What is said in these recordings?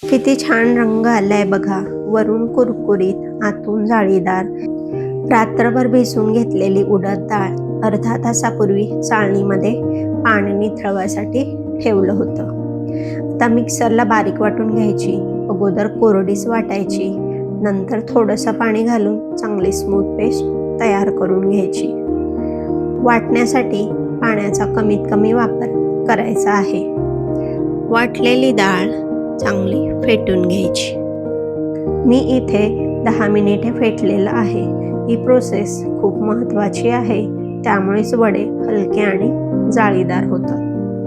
किती छान रंग आलाय बघा. वरून कुरकुरीत, आतून जाळीदार. रात्रभर भिजवून घेतलेली उडद डाळ अर्धा तासापूर्वी चाळणीमध्ये पाणी निथळवायसाठी ठेवलं होतं. आता मिक्सरला बारीक वाटून घ्यायची. अगोदर कोरडीच वाटायची, नंतर थोडंसं पाणी घालून चांगली स्मूथ पेस्ट तयार करून घ्यायची. वाटण्यासाठी पाण्याचा कमीत कमी वापर करायचा आहे. वाटलेली डाळ चांगली फेटून घ्यायची. मी इथे 10 मिनिटे फेटलेलं आहे. ही प्रोसेस खूप महत्त्वाची आहे, त्यामुळेच वडे हलके आणि जाळीदार होतात.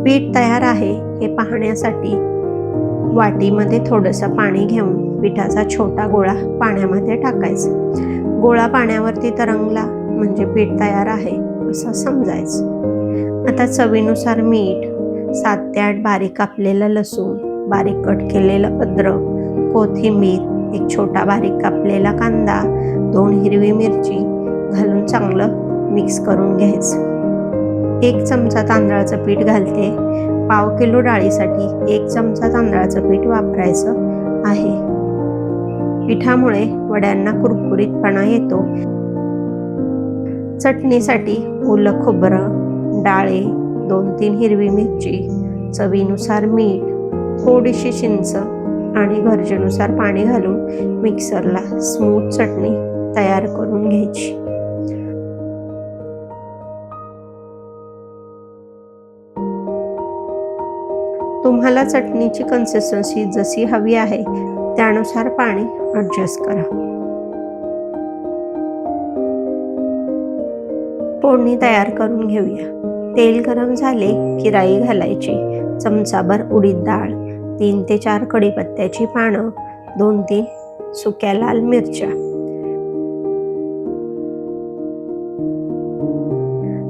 पीठ तयार आहे हे पाहण्यासाठी वाटीमध्ये थोडंसं पाणी घेऊन पिठाचा छोटा गोळा पाण्यामध्ये टाकायचा. गोळा पाण्यावरती तरंगला म्हणजे पीठ तयार आहे असं समजायचं. आता चवीनुसार मीठ, 7 ते 8 बारीक कापलेलं लसूण, बारीक कट केलेलं अद्रक, कोथिंबीर, एक छोटा बारीक कापलेला कांदा, 2 हिरवी मिरची घालून चांगलं मिक्स करून घ्यायचं. 1 चमचा तांदळाचं पीठ घालते. पाव किलो डाळीसाठी 1 चमचा तांदळाचं पीठ वापरायचं आहे. पिठामुळे वड्यांना कुरकुरीतपणा येतो. चटणीसाठी ओलं खोबरं, डाळे, 2-3 हिरवी मिरची, चवीनुसार मीठ, थोडीशी चिंच आणि गरजेनुसार पाणी घालून मिक्सरला स्मूथ चटणी तयार करून घ्यायची. तुम्हाला चटणीची कन्सिस्टन्सी जशी हवी आहे त्यानुसार पाणी ॲडजस्ट करा. फोडणी तयार करून घेऊया. तेल गरम झाले की राई घालायची, चमचाभर उडीद डाळ, 3 ते 4 कढीपत्त्याची पानं, 2-3 सुक्या लाल मिरच्या.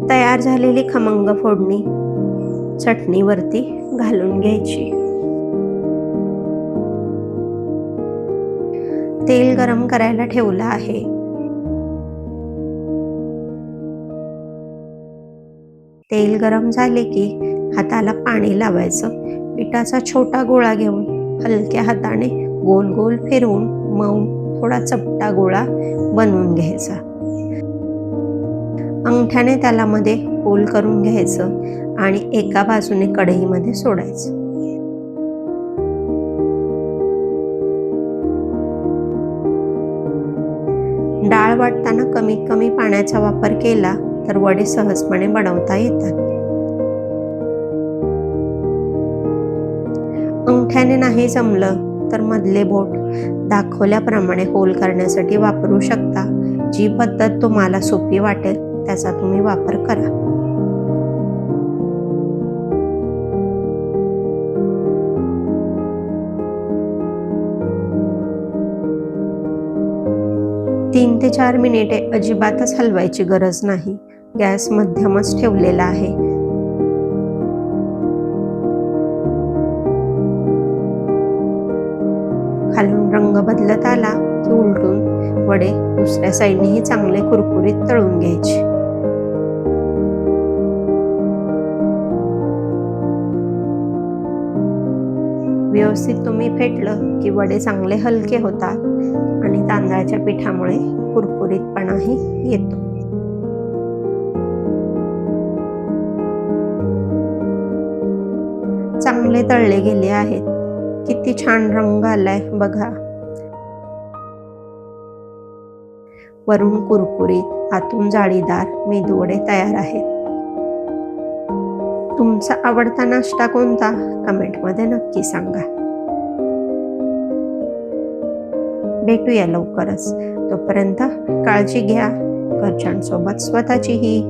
तयार झालेली खमंग फोडणी चटणीवरती घालून घ्यायची. तेल गरम करायला ठेवलं आहे. तेल गरम झाले की हाताला पाणी लावायचं. पिठाचा छोटा गोळा घेऊन हलक्या हाताने गोल गोल फिरवून मऊ थोडा चपटा गोळा बनवून घ्यायचा. अंगठ्याने त्याला मध्ये होल करून घ्यायचं आणि एका बाजूने कढईमध्ये सोडायचं. डाळ वाटताना कमीत कमी पाण्याचा वापर केला तर वडे सहजपणे बनवता येतात. अंगठ्याने नाही जमलं तर मधले बोट दाखवल्याप्रमाणे होल करण्यासाठी वापरू शकता. जी पद्धत तुम्हाला सोपी वाटेल त्याचा तुम्ही वापर करा. तीन ते 4 मिनिटे अजिबातच हलवायची गरज नाही. गॅस मध्यमच ठेवलेला आहे. खालून रंग बदलत आला की उलटून वडे दुसऱ्या साईडनेही चांगले कुरकुरीत तळून घ्यायचे. व्यवस्थित तुम्ही फेटलं की वडे चांगले हलके होतात आणि तांदळाच्या पिठामुळे कुरकुरीतपणाही येतो. चांगले तळले गेले आहेत. किती छान रंग आलाय बघा. वरून कुरकुरीत, आतून जाळीदार मेदूवडे तयार आहेत. तुमचा आवडता नाश्ता कोणता कमेंटमध्ये नक्की सांगा. भेटूया लवकरच. तोपर्यंत काळजी घ्या, घरच्यांसोबत स्वतःचीही.